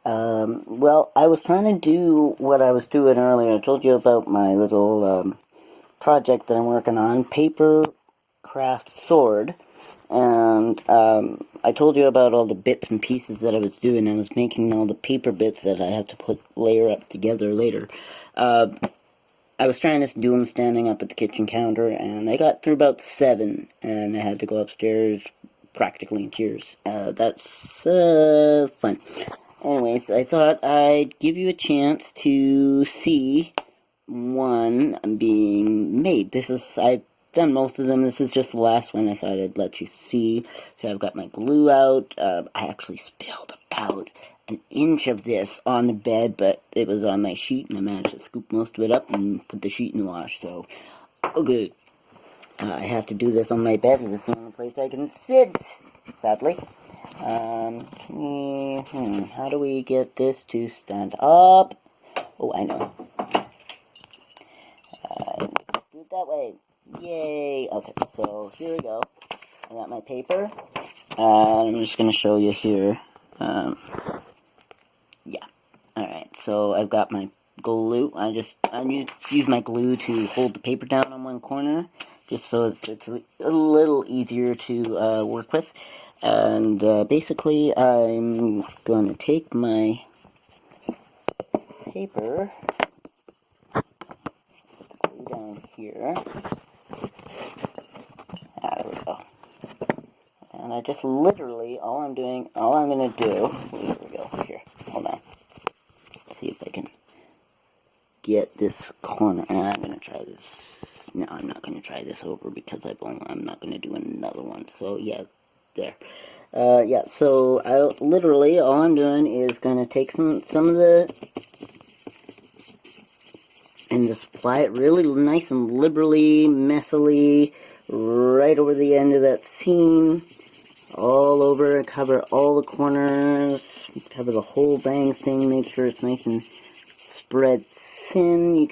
Well, I was trying to do what I was doing earlier. I told you about my little project that I'm working on, paper craft sword, and I told you about all the bits and pieces that I was doing. I was making all the paper bits that I have to put layer up together later. I was trying to do them standing up at the kitchen counter, and I got through about 7, and I had to go upstairs practically in tears. That's fun. Anyways, I thought I'd give you a chance to see one being made. I've done most of them. This is just the last one I thought I'd let you see. So I've got my glue out. I actually spilled about an inch of this on the bed, but it was on my sheet, and I managed to scoop most of it up and put the sheet in the wash, so all good. I have to do this on my bed, because it's the only place I can sit, sadly. How do we get this to stand up? Oh, I know. Do it that way. Yay! Okay, so here we go. I got my paper. I'm just going to show you here. Yeah. Alright, so I've got my glue. I use my glue to hold the paper down on one corner, just so it's a little easier to work with. And basically, I'm going to take my paper, put the glue down here. There we go. And I just literally, all I'm going to do, here we go, here, hold on. Let's see if I can get this corner, and I'm going to try this. No, I'm not going to try this over because I'm not going to do another one. So, yeah, there. Yeah, so literally, all I'm doing is going to take some of the, and just apply it really nice and liberally, messily, right over the end of that seam, all over, cover all the corners, cover the whole dang thing, make sure it's nice and spread thin.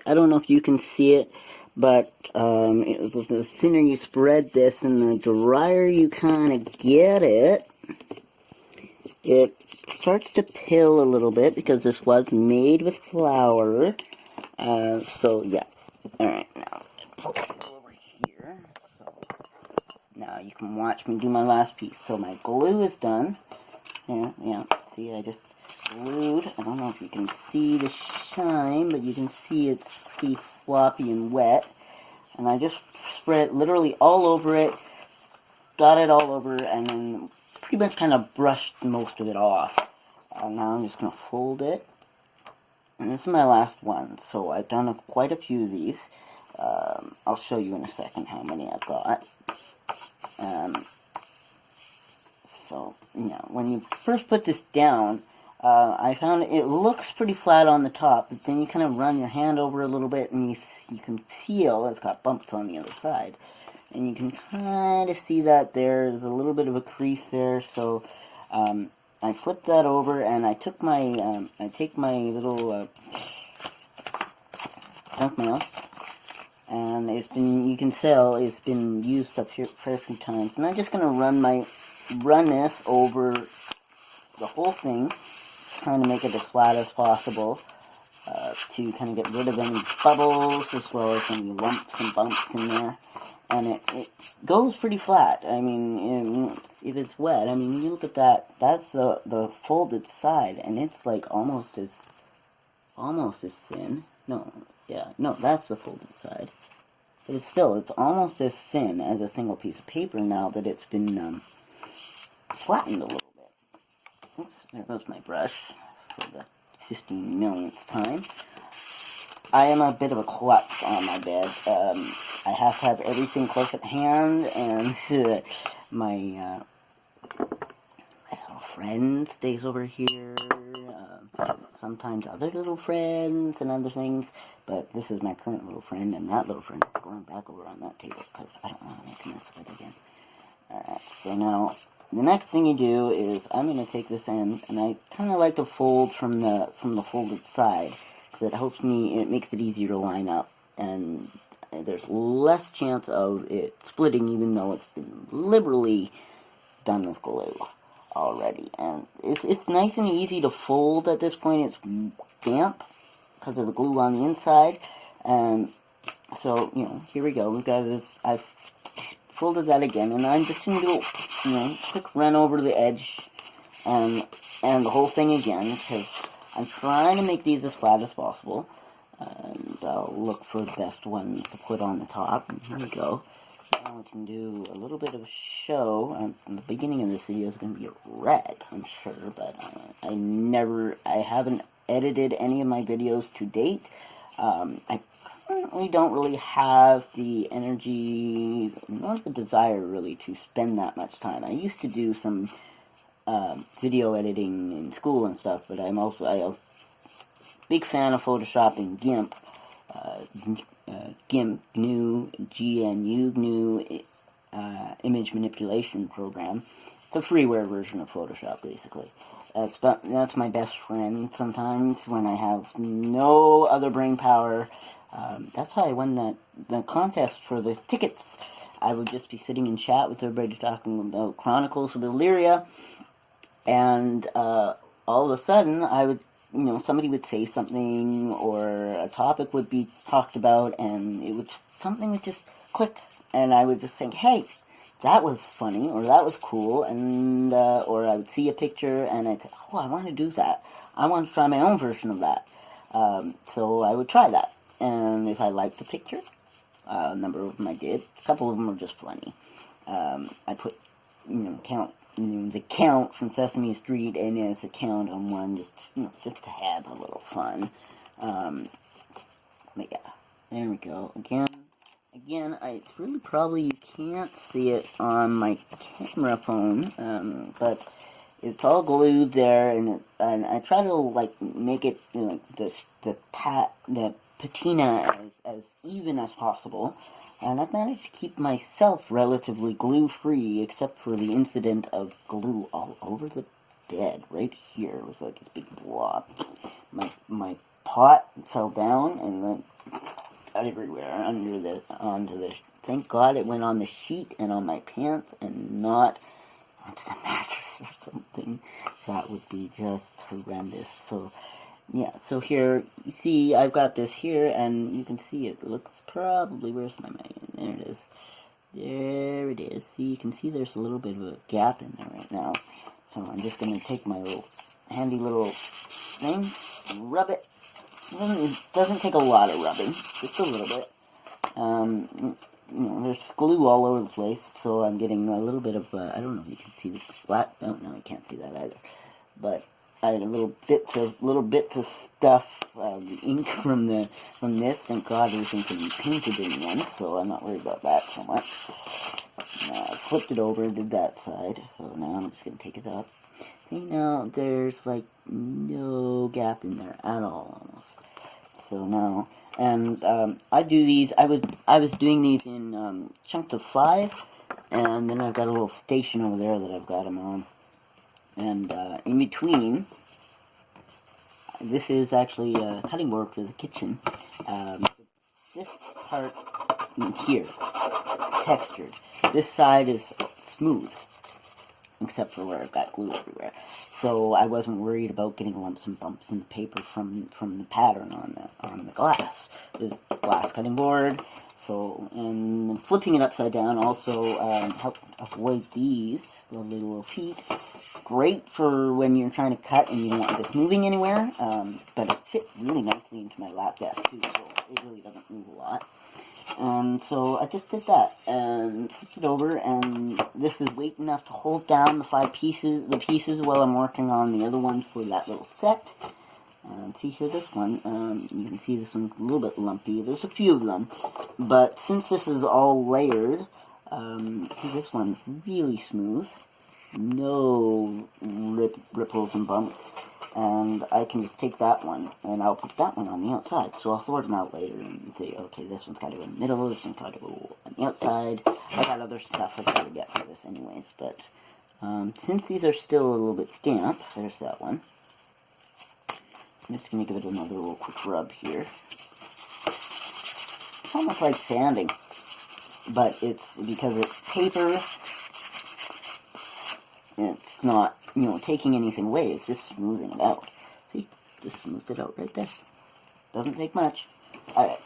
I don't know if you can see it, but the thinner you spread this and the drier you kind of get it, it starts to pill a little bit because this was made with flour. So yeah. Alright, now pull it over here. So now you can watch me do my last piece. So my glue is done. Yeah, see, I just glued. I don't know if you can see the shine, but you can see it's pretty floppy and wet. And I just spread it literally all over it, got it all over, and then pretty much kind of brushed most of it off. Now I'm just going to fold it. And this is my last one, so I've done quite a few of these. I'll show you in a second how many I've got. So, when you first put this down, I found it looks pretty flat on the top, but then you kind of run your hand over a little bit, and you can feel it's got bumps on the other side. And you can kind of see that there's a little bit of a crease there, so I flipped that over, and I took my, take my little junk mail, and you can tell it's been used up here for a few times, and I'm just going to run this over the whole thing, trying to make it as flat as possible, to kind of get rid of any bubbles, as well as any lumps and bumps in there. And it goes pretty flat. I mean, if it's wet, I mean, you look at that, that's the folded side, and it's like almost as thin. No, that's the folded side. But it's almost as thin as a single piece of paper now that it's been flattened a little bit. Oops, there goes my brush for the 15 millionth time. I am a bit of a klutz on my bed. I have to have everything close at hand, and my little friend stays over here. Sometimes other little friends and other things, but this is my current little friend, and that little friend is going back over on that table because I don't want to make a mess of it again. Alright, so now the next thing you do is I'm going to take this end, and I kind of like to fold from the folded side. It makes it easier to line up, and there's less chance of it splitting, even though it's been liberally done with glue. already, and it's nice and easy to fold at this point. It's damp because of the glue on the inside, and so, here we go. We've got this. I've folded that again, and I'm just going to do, quick run over the edge and the whole thing again, because I'm trying to make these as flat as possible, and I'll look for the best one to put on the top, and here we go. Now we can do a little bit of a show. The beginning of this video is going to be a wreck, I'm sure, but I haven't edited any of my videos to date. I currently don't really have the energy, nor the desire really, to spend that much time. I used to do some video editing in school and stuff, but I'm a big fan of Photoshop and GIMP. GIMP, GNU, image manipulation program. It's a freeware version of Photoshop, basically. That's my best friend sometimes when I have no other brain power. That's how I won the contest for the tickets. I would just be sitting in chat with everybody talking about Chronicles of Illyria, and all of a sudden I would, somebody would say something, or a topic would be talked about, and something would just click, and I would just think, hey, that was funny, or that was cool, and or I would see a picture, and I'd say, oh, I want to do that. I want to try my own version of that. So I would try that, and if I liked the picture, a number of them I did. A couple of them were just funny. I put, the count from Sesame Street and its account on one, just to have a little fun. But yeah, there we go. Again, it's really probably, you can't see it on my camera phone, but it's all glued there, and I try to, make it, the patina as even as possible, and I've managed to keep myself relatively glue-free, except for the incident of glue all over the bed. Right here was like this big blob. My pot fell down, and then everywhere onto the. Thank God it went on the sheet and on my pants, and not onto the mattress or something. That would be just horrendous. So, yeah, so here, you see, I've got this here, and you can see it looks probably, where's my man? There it is. There it is. See, you can see there's a little bit of a gap in there right now. So I'm just going to take my handy little thing, rub it. It doesn't take a lot of rubbing, just a little bit. There's glue all over the place, so I'm getting a little bit of, I don't know if you can see the flat, no, you can't see that either, but I had little bits of stuff, ink from this. Thank God everything can be painted in the end, so I'm not worried about that so much. I flipped it over, did that side, so now I'm just going to take it up. See, now there's no gap in there at all, almost. So now, and I do these, I was doing these in chunks of 5, and then I've got a little station over there that I've got them on. And in between, this is actually a cutting board for the kitchen. This part in here, textured. This side is smooth, except for where I've got glue everywhere. So I wasn't worried about getting lumps and bumps in the paper from the pattern on the glass cutting board. So, and flipping it upside down also helped avoid these lovely little feet. Great for when you're trying to cut and you don't want this moving anywhere, but it fit really nicely into my lap desk too, so it really doesn't move a lot. And so I just did that and flipped it over, and this is weight enough to hold down the pieces while I'm working on the other ones for that little set. And see here, this one, you can see this one's a little bit lumpy. There's a few of them, but since this is all layered, see, this one's really smooth. No ripples and bumps, and I can just take that one and I'll put that one on the outside. So I'll sort them out later and say, okay, this one's got to go in the middle, this one's got to go on the outside. I got other stuff I've got to get for this anyways, but since these are still a little bit damp, there's that one. I'm just going to give it another little quick rub here. It's almost like sanding, but it's because it's paper. it's not, taking anything away. It's just smoothing it out. See? Just smoothed it out right there. Doesn't take much. Alright.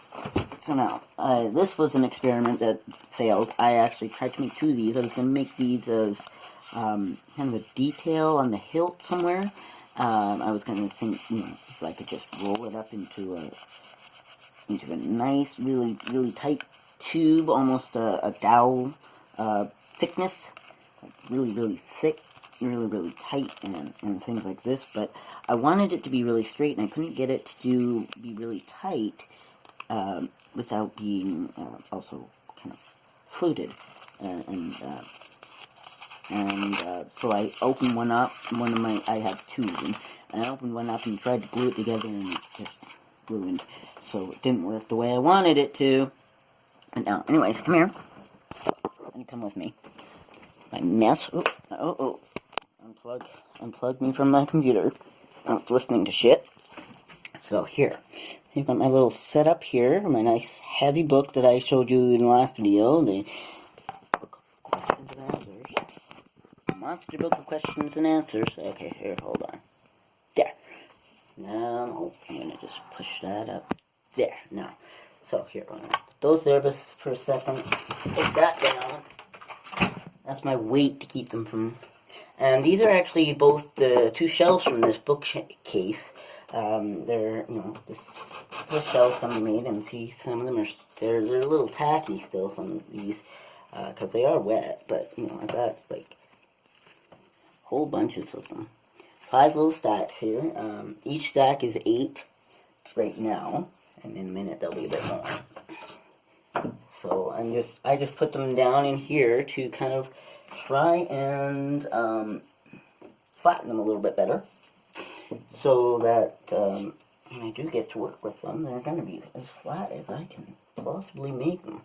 So now, this was an experiment that failed. I actually tried to make 2 of these. I was going to make these as kind of a detail on the hilt somewhere. I was going to think, if I could just roll it up into a nice, really, really tight tube, almost a dowel thickness, like really, really thick, really, really tight, and things like this. But I wanted it to be really straight, and I couldn't get it to be really tight without being also kind of fluted, so I opened one up. I have 2 of them, and I opened one up and tried to glue it together, and it just ruined. So it didn't work the way I wanted it to. And now, anyways, come here. And come with me. My mess. Unplug me from my computer. I was listening to shit. So here, I've got my little setup here. My nice heavy book that I showed you in the last video. The book of questions and answers. Monster book of questions and answers. Okay, here, hold on. There. Now, I'm going to just push that up. There. Now, so here, I'm going to put those there for a second. Take that down. That's my weight to keep them from... And these are actually both the 2 shelves from this bookcase. They're, this shelves can be made, and see, some of them are, they're a little tacky still, some of these, because they are wet, but, I got, like, whole bunches of them. 5 little stacks here. Each stack is 8 right now, and in a minute there'll be a bit more. So I just put them down in here to kind of try and flatten them a little bit better, so that when I do get to work with them, they're going to be as flat as I can possibly make them.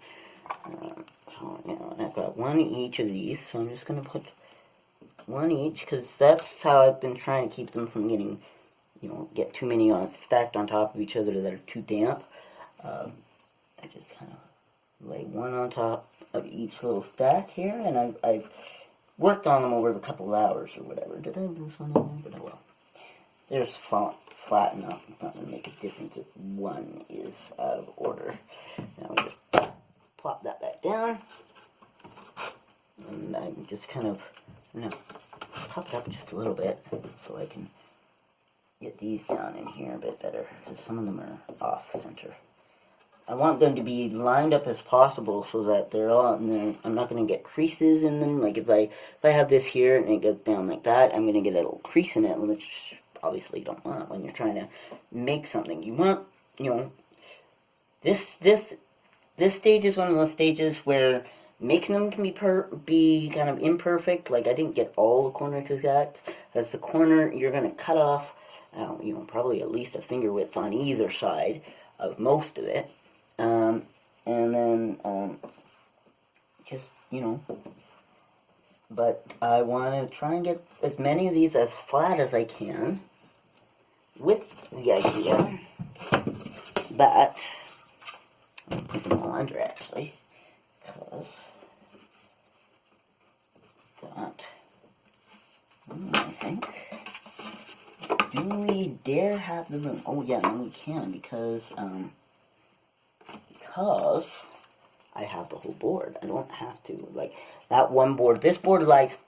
So now I've got 1 each of these, so I'm just going to put 1 each, because that's how I've been trying to keep them from getting, get too many stacked on top of each other that are too damp. I just kind of lay 1 on top of each little stack here, and I've worked on them over a couple of hours or whatever. Did I lose one in there? But oh well. There's flat enough. It's not going to make a difference if 1 is out of order. Now we just plop that back down, and I'm just kind of, pop it up just a little bit so I can get these down in here a bit better, because some of them are off center. I want them to be lined up as possible so that they're all in there. I'm not going to get creases in them. Like if I have this here and it goes down like that, I'm going to get a little crease in it, which obviously you don't want when you're trying to make something. You want, this stage is one of those stages where making them can be kind of imperfect. Like I didn't get all the corners exact. As the corner, you're going to cut off, probably at least a finger width on either side of most of it. And then, just, but I want to try and get as many of these as flat as I can, with the idea that, I'll put them all under actually, because that, I think, do we dare have the room? Oh yeah, no we can, because I have the whole board. I don't have to, like, that one board, this board lies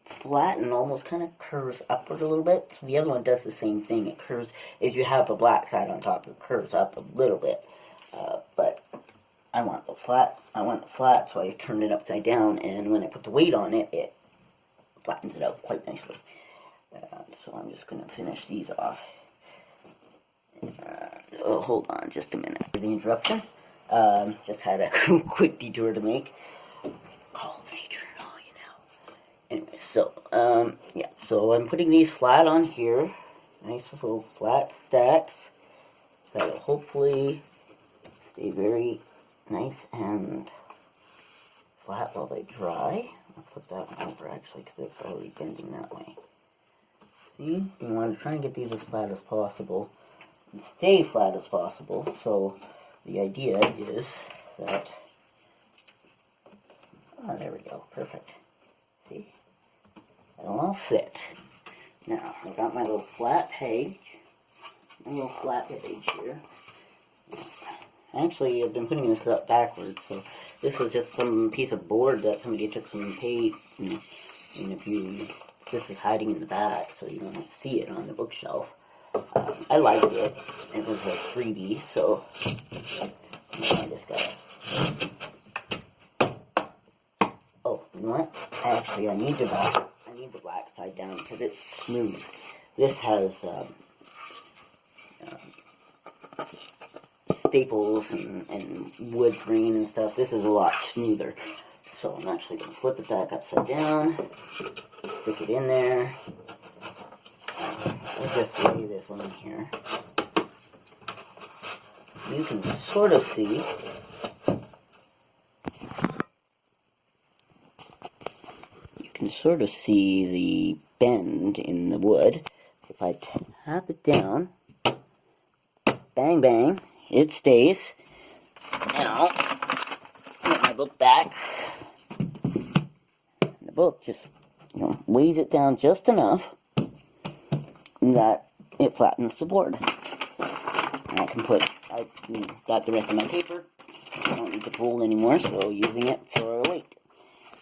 flat and almost kind of curves upward a little bit, so the other one does the same thing. It curves, if you have the black side on top, it curves up a little bit, but I want the flat, so I turned it upside down, and when I put the weight on it, it flattens it out quite nicely. So I'm just going to finish these off. Hold on just a minute for the interruption. Just had a quick detour to make. Call of nature and all, Anyway, so, yeah, so I'm putting these flat on here. Nice little flat stacks that'll hopefully stay very nice and flat while they dry. I'll flip that one over actually, because it's already bending that way. See? You want to try and get these as flat as possible. Stay flat as possible, so the idea is that, there we go, perfect, see, it'll all fit. Now, I've got my little flat page. Here. Actually, I've been putting this up backwards, so this was just some piece of board that somebody took some paint, and if you, this is hiding in the back, so you don't see it on the bookshelf. I liked it. It was a freebie, so I just got. Oh, you know what? Actually, I need the black side down because it's smooth. This has staples and wood grain and stuff. This is a lot smoother. So I'm actually going to flip it back upside down, stick it in there. I'll just lay this on here. You can sort of see the bend in the wood. If I tap it down, bang bang, it stays. Now, get my book back. The book just, weighs it down just enough that it flattens the board. And I got the rest of my paper. I don't need to fold anymore, so using it for a weight.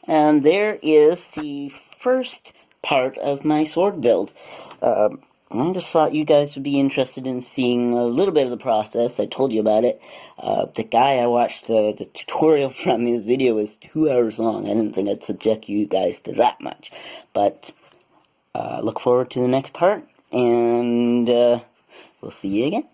And there is the first part of my sword build. I just thought you guys would be interested in seeing a little bit of the process. I told you about it. The guy I watched the tutorial from, his video was 2 hours long. I didn't think I'd subject you guys to that much. But look forward to the next part, and we'll see you again.